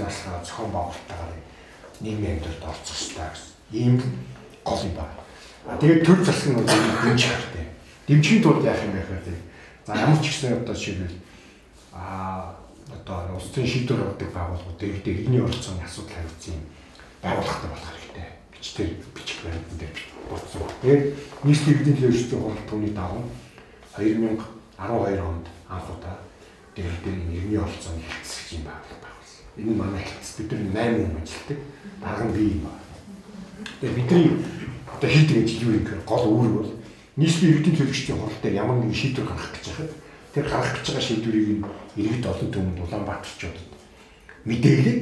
насгаа зохион байгуулалтаагаар нийгмийн амьдралд орцох хэрэгтэй гэсэн ийм гол юм байна. Тэгээд төр засаг нь дэмжих хэрэгтэй. Дэмжихийн тулд яах юм бэ гэхээр за ямар ч гэсэн одоо жишээлбэл одоо улс төрийн шийдвэр гаргадаг байгууллагууд дээр иргэний оролцооны асуудал хариуцсан байгууллагатай болох хэрэгтэй гэж тэр бичих баримтан дээр бодсон. Тэгээд нийслэлийн иргэдийн төлөөлөлтийн хурал түүний дагуу 2012 онд анх удаа дээр иргэний оролцооны хэлтсэгчийн байгууллага байгуулсан. Энэ нь манай хэлтс бид нар 8 хүн ажилладаг. Дарга нь бий юм байна. Тэгээд бидний одоо хийдэг ажил юу юм гэхээр гол үүрэг бол нийслэлийн иргэдийн төлөөлөлтийн хурал дээр ямар нэгэн шийдвэр гаргах гэж байхад тэр гаргах гэж байгаа шийдвэрийг иргэд олон түмэнд Улаанбаатарчуудад мэдээлээ.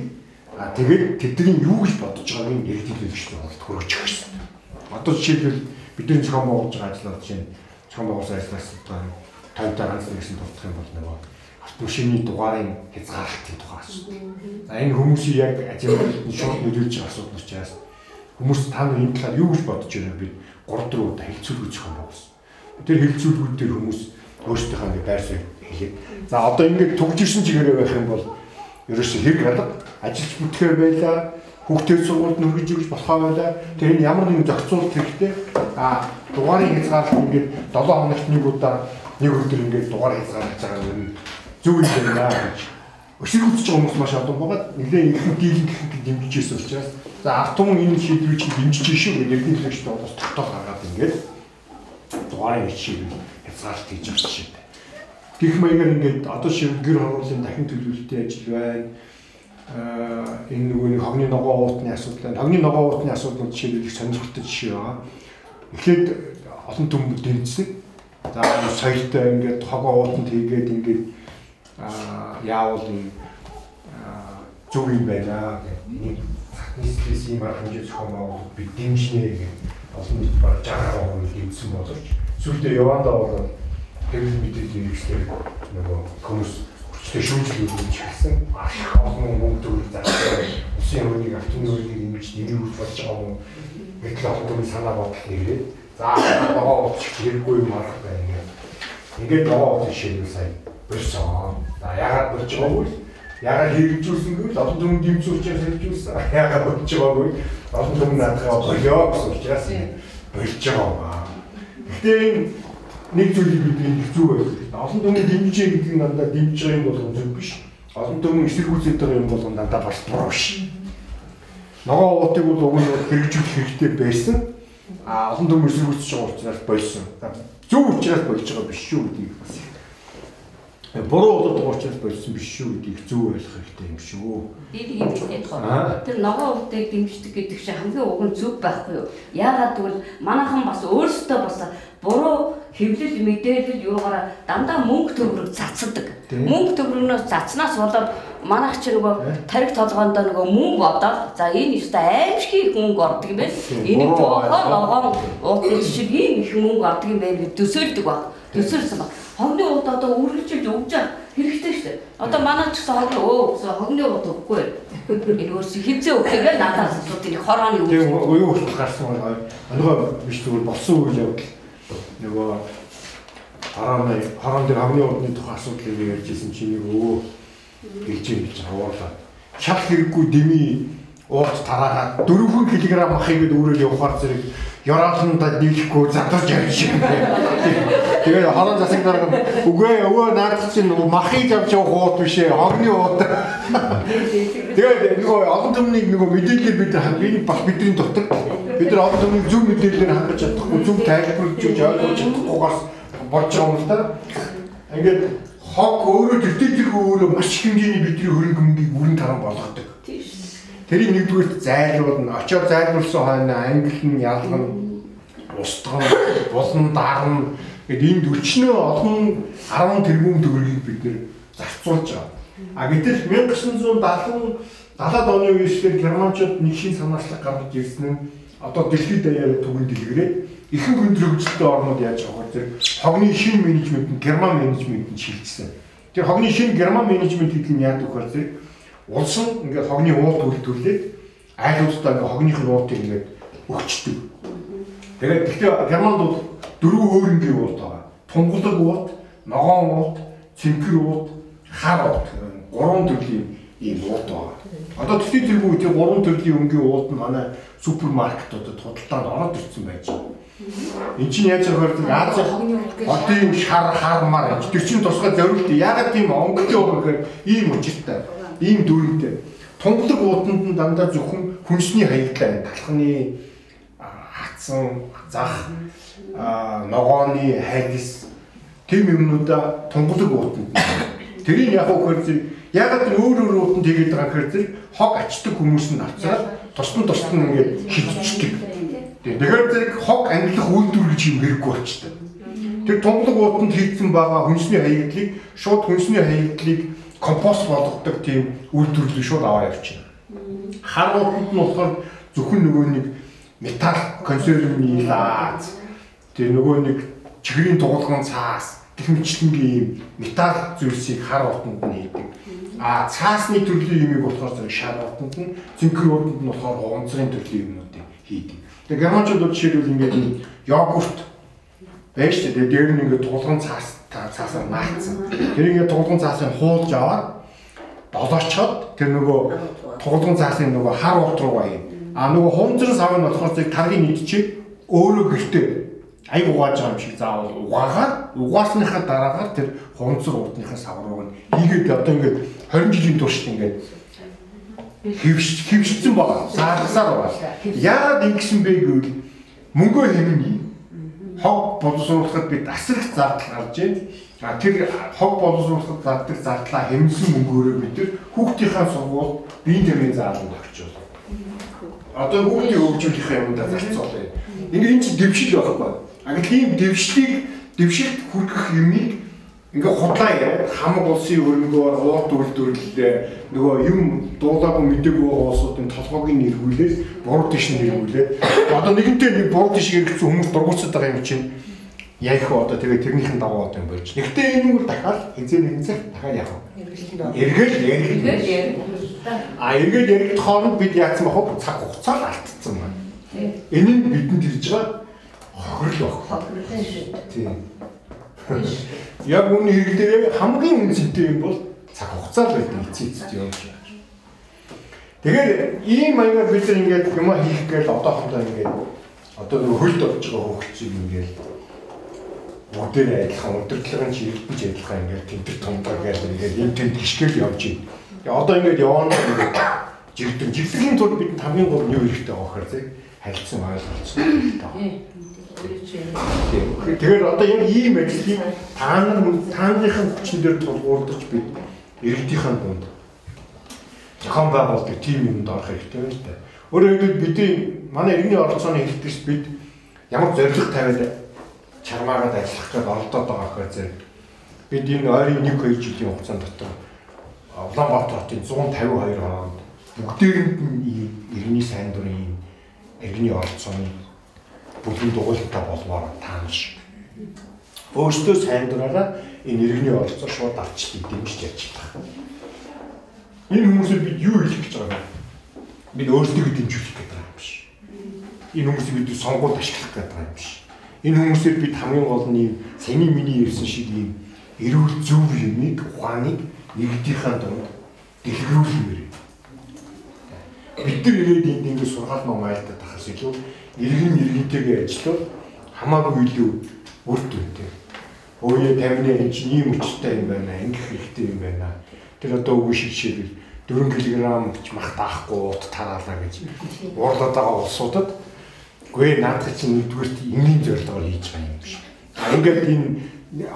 Тэгээд тэдний юу гэж бодож байгааг нь иргэдийн төлөөлөлтийн хуралд хүргэж өгөх гэсэн. Одоо жишээлбэл бидний зохион байгуулж байгаа ажлууд чинь зохион байгуулсан ажлаас одоо тоймтой ганц нэгсэн дурдах юм бол нөгөө автомашины дугаарын хязгаарлалтын тухай асуудал. За энэ хүмүүсийн яг ажил шууд нөлөөлж байгаа асуудал учраас хүмүүс та нар энэ талаар юу гэж бодож байна бид 3-4 удаа хэлцүүлгэж зохион байгуулсан. Тэр хэлцүүлгүүд дээр хүмүүс өөрсдийнхөө ингээ байр суурь хэлээд. За одоо ингээд төгжирсэн чигээрээ байх юм бол ерөөсөө хэрэг алга ажиллаж бүтгэхээр байлаа. Хүүхдийн сургуульд нөргөж өгч болохоо байлаа. Тэр нь ямар нэгэн зохицуулалт хэрэгтэй. Дугаарын хязгаарлалт ингээд 7 хоногт нэг удаа нэг өдөр ингээд дугаар хязгаарлаж байгаа юм зөв юм байна гэж. Өсөр үзэж байгаа хүмүүс маш олон байгаа. Нэлээд их дийлэн гэхэд дэмжижсэн учраас за ард түмэн энэ шийдвэрийг чинь дэмжиж шүү гэдэг иргэний төлөөлөлт бол тогтоол гаргаад ингээд дугаарын хичээл хязгаарлалт хийж байгаа шүү дээ. Гэх маягаар ингээд одоо шиг гэр хорооллын дахин төлөвлөлтийн ажил байна. Энэ нөгөө хогны ногоо уутны асуудал байна. Хогны ногоо уутны асуудлууд жишээлбэл их сонирхолтой жишээ байна. Эхлээд олон түмэнд дэмжсэн. За соёлтой ингээд хогоо уутанд хийгээд ингээд яавал зөв юм байна гэх нэг нийслэлийн юм хэмжээ зохион байгуулалт бид дэмжнэ гэх олон нийт баг 60% дэмжсэн боловч сүүлдээ явандаа бол хэвлэл мэдээллийн хэрэгслэр нөгөө хүмүүс хүчтэй шүүмжлүүлж хэлсэн. Олон мөнгө төгрөг зарцаа усын хөрөгийг автомобилыг нэмж нэмүүлж болж байгаа юм. Гэтэл олон түмэн санаа бодол нэгээд за нөгөө ууч хэрэггүй юм арга байна. Ингээд нөгөө жишээ нь сая болсон. За ягаад болж байгааг вэ? Ягаад хэрэгжүүлсэн гэвэл олон түмэн дэмжүүлж хэрэгжүүлсэн. Ягаад болж байгаагүй олон түмэн наадхаа болёо гэсэн учраас болж байгаа. Гэхдээ энэ нэг зүйлийг бид нэг зүг байх. Олон түмэн дэмжиж гэдэг нь дандаа дэмжиж байгаа юм бол зөв биш. Олон түмэн эсэргүүцээд байгаа юм бол дандаа бас буруу биш. Ногоо уутыг бол уг нь хэрэгжүүлэх хэрэгтэй байсан. Олон түмэн эсэргүүцэж байгаа учраас болсон. Зөв учраас болж байгаа биш шүү гэдгийг бас буруу болоод учраас болсон биш шүү гэдгийг зөв ойлгох хэрэгтэй юм шүү. Бид ийм хэлээд байгаа. Тэр ногоо уутыг дэмждэг гэдэг чинь хамгийн уг нь зөв байхгүй юу? Яагаад гэвэл манайхан бас өөрсдөө бас буруу хэвлэл мэдээлэл юугаараа дандаа мөнгө төгрөг цацдаг. Мөнгө төгрөгнөөс цацнаас болоод манайх ч нөгөө тариг толгоонд нөгөө мөнгө бодоод за энэ ихтэй аимшиг мөнгө ордог юм байна. Энийг жоохоо ногоон уутны шиг ийм их мөнгө ордог юм байна гэж төсөөлдөг баг. Төсөөлсөн баг. Хогны уут одоо үргэлжлүүлж өгч байгаа хэрэгтэй шүү дээ. Одоо манай ч гэсэн хогны уут өгөхгүй. Энэ өөрсдөө хэмзээ өгөхөөр надаас асуудаг нэг хорооны үг. Тийм уу гарсан байгаа. Нөгөө биш зүгээр болсон үйл явдал нөгөө хараан дээр хогны уутны тухай асуудлыг ярьж ирсэн чинь өө гэлж аваалаа. Шал хэрэггүй дэмий ууц тараагаад 4 кг махыг өөрөөр явахаар зэрэг Яраалнда нийлэхгүй задарч явж байна. Тэгээд хорон засаг дарга үгүй өвөө наадах чинь махыг авч явах уут биш ээ хогны уут. Тэгээд нөгөө олон түмнийг нөгөө мэдээлэл бид бас бидний дотор бид нар олон түмнийг зөв мэдээлэлээр хангаж чадахгүй зөв тайлбарлаж ойлгож чадахгүйгаас болж байгаа юм л да. Ингээд хог өөрөө тэтгэлгүй өөрөө маш их хэмжээний бидний хөрөнгө мөнгийг бүрэн таран болгодог. Тэрийг нэгдүгээр зайлуулна. Очоод зайлуулсан хойно англи нь ялгана, устгана, булан даарна. Гэтэл энд өчнөө олон 10 тэрбум төгрөгийг бид нэр зарцуулж байгаа. Гэтэл 1970-аад оны үеэсээр германчууд нэг шин санаачлаг гаргаж ирсэн нь одоо дэлхийд даяараа түгээн дэлгэрээд ихэнх өндөр хөгжилтэй орнууд яаж байгаа вэ? Хогны шин менежмент нь герман менежментэнд шилжсэн. Тэр хогны шин герман менежмент гэдэг нь яадаг вэ зэрэг улс нь ингээд хогны уут үйлдвэрлээд айлуудтай ингээд хогных нь уутыг ингээд өгчдөг. Тэгээд гэхдээ германд бол 4 өөрөнгийн уут байгаа. Тунгалаг уут, ногоон уут, цэнхэр уут, хар уут. 3 төрлийн ийм ууд байгаа. Одоо төсний тэргүй тийм 3 төрлийн өнгийн ууд нь манай супермаркетуудад худалдаанд ороод ирсэн байж байгаа. Энд чинь яаж яагаад одоо ийм хармаар тэр чинь тусгай зориулт. Ягаад тийм онгоцтой байгаа гэхээр ийм учиртай. Ийм дүүрэнтэй. Тунгалаг ууданд нь дандаа зөвхөн хүнсний хаягдлаа талхны хатсан зах ногооны хайгс тийм юмнуудаа тунгалаг ууданд. Тэрийг яг хөөрсөн ягаад өөр ууданд хийгээд байгаа гэхээр хог ачдаг хүмүүс нь авцраад тусдан ингээд хилчдэг. Тэгэхээр зэрэг хог ангилах үйлдвэр гэж юм хэрэггүй болчтой. Тэр тунгалаг ууданд хийгдсэн байгаа хүнсний хаягдлыг шууд хүнсний хаягдлыг компост болгодог тийм үйлдвэрлэл шууд аваа явчихна. Хар ууданд нь болохоор зөвхөн нөгөө нэг металл консервний лаз тэр нөгөө нэг чихрийн туулган цаас гэх мэтлэнгийн металл зүйлсийг хар ууданд нь хийдэг. Цаасны төрлийн юмыг болохоор зэрэг шар ууданд нь, цэнхэр ууданд нь болохоор унцрын төрлийн юмнуудыг хийдэг. Тэгээ германчууд жишээлбэл ингээд йогурт байж шүү дээ. Дээр нь ингээд туулган цаасаар наацсан. Тэр ингээд туулган цаасыг хуулж аваад долоочход тэр нөгөө туулган цаасын нөгөө хар ууд руугаа юм. Нөгөө хунцрын сав нь болохоор зэрэг таргийн нийтчээ өөрөө гэртээ аяг угааж байгаа юм шиг заавал угаасныхаа дараагаар тэр хунцар уудныхаа сав руу нь хийгээд одоо ингээд 20 жилийн турш ингээд хөвшсөн байгаа. Саарсаар байгаа. Яагаад ингэсэн бэ гэвэл мөнгөө хэмнэ. Хог боловсруулахад бид асрах зардал гарч байна. Тэр хог боловсруулахад зардаг зардлаа хэмнсэн мөнгөөрөө бид хүүхдийнхээ сургууль биеийн тамирын зааланд өгч байна. Одоо хүүхдийн хөгжүүлэх юмдаа зарцуулъя. Ингээ энэ чинь дэвшил байхгүй. Гэтэл ийм дэвшилд хүргэх юмыг ингээ худлаа яриад хамаг улсын хөрөнгөөр уут үйлдвэрлэлээ нөгөө юм дуулаагүй мэдээгүй улсуудын толгойг нэргүүлээд буруу тийш нэргүүлээд одоо нэгэнтээ нэг буруу тийш хэрэгцсэн хүмүүс дургуутсаад байгаа юм чинь яг их одоо тэгээ тэрнийхэн дагуу одоо юм болж. Гэхдээ энэ нь дахиад хизээ нэгэн цаг дахиад яах вэ? Эргэл ярих хооронд бид яатсан бахав цаг хугацаа алдсан байна. Энэ нь бидэнд ирж байгаа хохирол баг. Тийм. Яг үнэ хэрэглээ хамгийн үнэтэй юм бол цаг хугацаа л байдаг эцээцд юм шиг. Тэгээд ийм маягаар бид нар ингээд юм хийх гээл одоохондоо ингээд одоо нэг хөлд орж байгаа хөвгчийг ингээд бүгдээр адилхан өдөртлөгийн чиглэлж адилхан ингээд тэмдэг томдоо гэдэг ингээд энэ тэнд гიშгэл явж байна. Одоо ингээд явна ингээд жигдэрлийн тулд бидэнд хамгийн гол нь юу хэрэгтэй байгаа гэхээр зэрэг харилцан ойлголцсон. Тэгэхээр одоо яг ийм ажлыг тааныхын хүчин дээр тулгуурдаж бид иргэдийнхэн дунд зохион байгуулдаг тийм юмд орох хэрэгтэй байна л да. Өөрөөр хэлбэл бидний манай иргэний оролцооны хэлбэрс бид ямар зорилго тавиад чармаагаад ажиллах гэж оролдоод байгаа гэхээр зэрэг бид энэ ойрын 1-2 жилийн хугацаанд дотор Улаанбаатар хотын 152 хоронд бүгдээрэнд нь иргэний сайн дурын иргэний оролцооны бүлгийн дугуйлалтаа болмоор таамш. Өөрсдөө сайн дураараа энэ иргэний оролцоо шууд авч дэмжиж яаж байгаа. Энэ хүмүүсийг бид юу хэлэх гэж байгаа вэ? Бид өөрсдөө дэмжүүлэх гэдэг юм биш. Энэ хүмүүсийг бид сонгуульд ашиглах гэдэг юм биш. Энэ хүмүүсийг бид хамгийн гол нь саний миний ярьсан шиг ийм эрүүл зөв юмыг ухааныг нэгдийнхээ дунд дэлгэрүүлмээр. Бид нар ирээд энд ингэ сургаал ном айлдаад тахаас илүү иргэнтэйгээ ажиллаад хамаагүй илүү үр дүнтэй. Өөе тамины энэ чинь ийм өчтэй юм байна, ингэх хэрэгтэй юм байна. Тэр одоо үгүй шигшээл 4 кг ч мах таахгүй ут тараалаа гэж уурлаад байгаа улсуудад үгүй наадах чинь нэгдүгээрт энгийн зорилгоор хийж байгаа юм биш. Ингээд энэ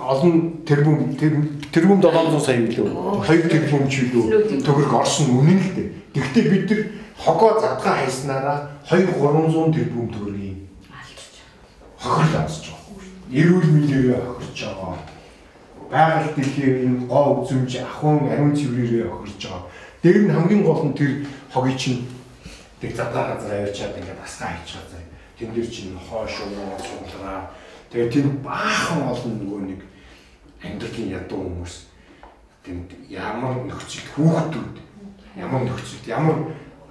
олон тэрбум 700 сая билүү 2 тэрбум ч билүү төгрөг орсон үнэн л дээ. Гэхдээ бид нар хогоо задгаа хайснараа 2-300 тэрбум төгрөгийг хохирол авч байгаа. Эрүүл мэндээрээ хохирч байгаа. Байгаль дэлхийн энэ гоо үзмж ахуйн ариун цэврээрээ хохирч байгаа. Дээр нь хамгийн гол нь тэр хогийг чинь тэг задгаа газар авчиад ингээд асгаа хийж байгаа. Тэн дээр чинь хоош уу суулгаа. Тэгээ тэр баахан олон нөгөө нэг амьдралын ядуу хүмүүс тэнд ямар нөхцөлд хүүхдүүд ямар нөхцөлд ямар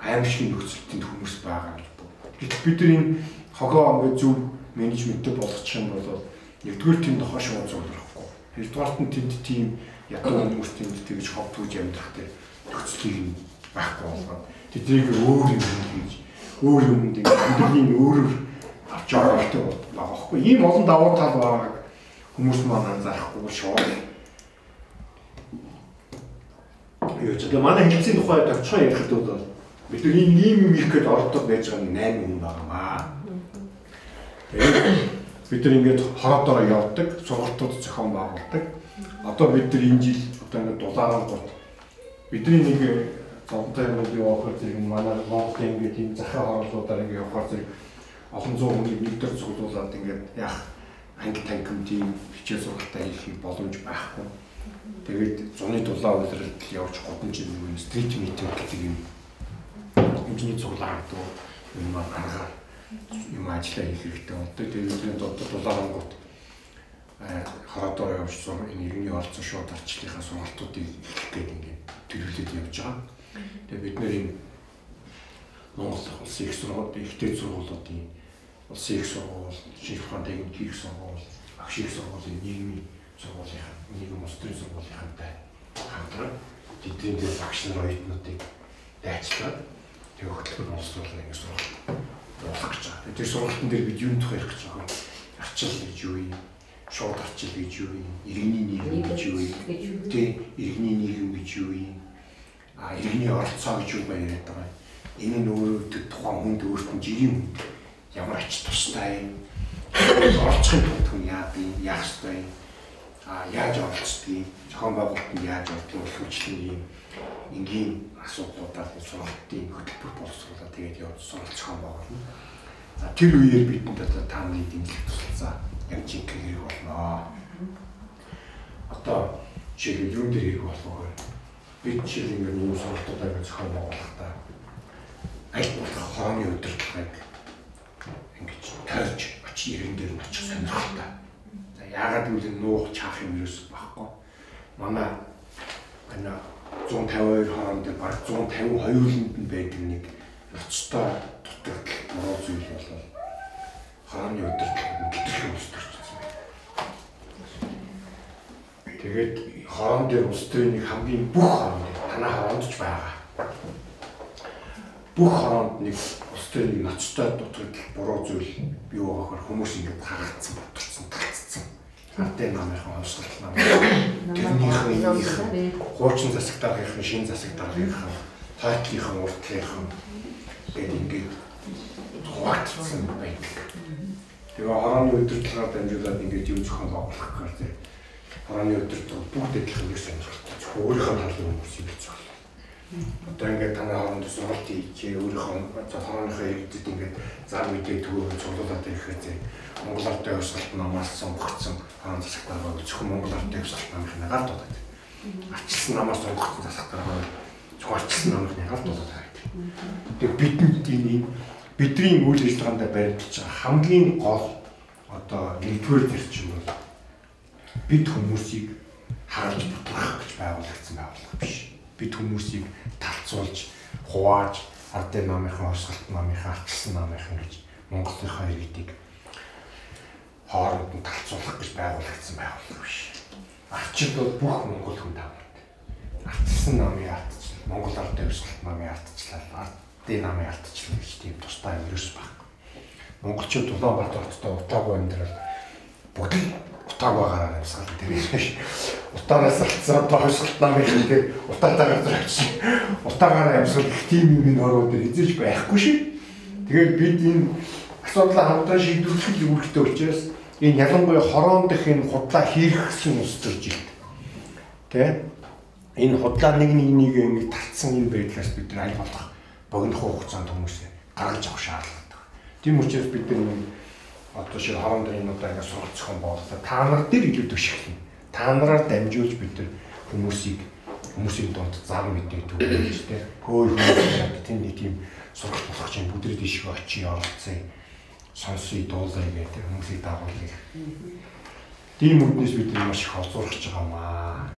аимшиг нөхцөлд хүмүүс байгаа гэж бод. Гэтэл бид нар энэ хогоо ингээд зөв менежменттэй болгочих юм бол нэгдүгээр тэнд хоош уу зулрахгүй. Хоёрдугаарт нь тэнд тийм ядуу хүмүүс тэнд тэгж хогтгож амьдрахтай нөхцөлийг байхгүй болгоод тэднийг өөр юм хийж өөр юмд амьдралын өөрөөр авч явах хэрэгтэй байгаа байхгүй. Ийм олон давуу тал байгааг хүмүүс маань анзаарахгүй шууд. Юу ч одоо манай хэлцээний тухай товчхон ярихад бол бид нар ийм юм их гээд ордог байж байгаа нь 8 хүн байнамаа. Тэгээд бид нар ингээд хороодороо явдаг, сургалтууд зохион байгуулдаг. Одоо бид нар энэ жил одоо ингээд дулаараа гот бидний нэг зовлонтой юм явахаар зэрэг манай Монголын ингээд тийм захиа хооллуудаар ингээд явахаар зэрэг олон зуун хүнийг нэгдэр цуглуулад ингээд яах анги танхим тийм хичээл сургалтаа хийх боломж байхгүй. Тэгээд зуны дулаан үйлрэлт явж годомж нэг стрит митинг гэдэг юм хэмжээний цуглаан гэдэг юм аргаар юм ажиллаа хийх хэрэгтэй болдог. Тэгээд дулаан гот хороодоо явж сур энэ иргэний орцсон шууд арчлалынхаа сургалтуудыг эхлэх гээд ингээд төрүүлээд явж байгаа. Тэгээд бид нэр энэ Монгол улсын их сургууль, ихтэй сургуулиудын улсын их сургууль, шинжлэх ухааны техникийн их сургууль, багш их сургуулийн нийгмийн сургуулийнхаа нийгэм улс төрийн сургуулийнхантай хамтран тэдний багш нар оюутнуудыг дайчлаад тэг хөтөлбөр боловсруулах нэг сургалт болох гэж байгаа. Тэр сургалтын дээр бид юунд тухай ярих гэж байгаа вэ? Арчил гэж юу юм? Шууд арчил гэж юу юм? Иргэний нийгэм гэж юу юм? Тэг иргэний нийгэм гэж юу юм? Иргэний оролцоо гэж юу яриад байгаа. Энэ нь өөрөө тухайн хүнд өөрт нь жирийн хүн ямар ач тустай юм? Оролцохын тулд хүн яах ёстой юм? Яаж оролцдгийг, зохион байгуулалтанд яаж оролцох хүчлэн юм энгийн асуудлуудаар сургалтын хөтөлбөр боловсруулаад тэгээд явж сургалт зохион байгуулна. Тэр үеэр бидэнд одоо тааны дэмжлэг тусалцаа яг жинхэнэ хэрэг болно. Одоо жишээ нь юун дээр хэрэг болох вэ? Бид жишээ нь нэг сургалтуудаар зохион байгуулахдаа аль болох хорооны удирдлагыг ингэж тойрч очиж иргэн дээр нь очих сонирхолтой. За яагаад гэвэл нуух чаах юм ерөөс байхгүй. Манай 152 хорон дээр баг 152-нд нь байдаг нэг ноцтой дутагдал муу зүйл бол хорооны удирдлагыг гитгэх ус төрчихсөн байна. Тэгээд хорон дээр улс төрийн хамгийн бүх хорон танаа хоронд ч байгаа. Бүх хороонд нэг улс төрийн ноцтой дутагдал буруу зүйл юу байгаахаар хүмүүс ингэж хагацсан, ботцсон, тагцсан. Ардын намынхан онцлол нам. Тэрнийхэн хуучин засаг даргийнхын шинэ засаг даргийнхын тойтлынхан уртлынхан гэдэг ингээд хуваагдсан байдаг. Тэгээ хорооны удирдлагаар дамжуулаад ингээд юм зохион байгуулах гэхээр хорооны удирдлага бүгд адилхан нэг сонирхолтой. Өөрийнхөө талын хүмүүс юм зөвлөө. Одоо ингээд танай хооронд сургалт хийчихээ өөрийнхөө хорооныхоо иргэдэд ингээд зам мэдээ төгөөрөж цуглуулад ирэхээр Монгол Ардын хувьсгалт намаас сонгогдсон хаан засаг дарга зөвхөн Монгол Ардын хувьсгалт намынхны гард дуудаад. Арчилсан намаас сонгогдсон засаг дарга зөвхөн арчилсан намынхны гард дуудаад байдаг. Тэгээ бидэнд энэ бидний үйл ажиллагаанд баримтж байгаа хамгийн гол одоо нэгдүгээр зарчим бол бид хүмүүсийг хааж бутрах гэж байгуулагдсан байгууллага биш. Бид хүмүүсийг талцуулж, хувааж, ардын намынхан, хувьсгалт намынхан, арчилсан намынхан гэж Монголынхаа иргэдийг хооронд нь талцуулах гэж байгуулагдсан байгууллага биш. Арчил бол бүх монгол хүн таамаг. Арчилсан намын ардчлал, Монгол ардын хувьсгалт намын ардчлал, ардын намын ардчлал гэж тийм тустай юм ерөөс байхгүй. Монголчууд Улаанбаатар хоттой утаагүй амьдрал бүгд утаагаараа амьсгал дээр биш. Утаараас алдсан одоо хувьсгалт намын дээр утаатайгаар зориулж утаагаараа амьсгал их тийм юм ороод эзэж байхгүй шүү. Тэгээд бид энэ асуудлаа хамтдаа шийдвэрлэх үүрэгтэй учраас энэ ялангуяа хорон дэх энэ худлаа хийрхсэн улс төрж байна. Тэ? Энэ худлаа нэг ингэ татсан энэ байдлаас бид нар аль болох богино хугацаанд хүмүүсээ гаргаж авах шаардлагатай. Тийм учраас бид нар одоо шиг хорон дэх энэ одоо ингэ сургалт зохион байгуулалтаа та нар дээр илүү төшөглөн. Та нараар дамжуулж бид нар хүмүүсийн донд зам мэдээ төгөөж тэ хөөе хүмүүс тэнд нэг тийм сургалт болох чинь бүдрээд ишг очие оролцъё. Сонсъё дуулъя гэдэг хүмүүсийг дагуулъя. Тийм үднээс бид маш их олзуурч байгаа маа.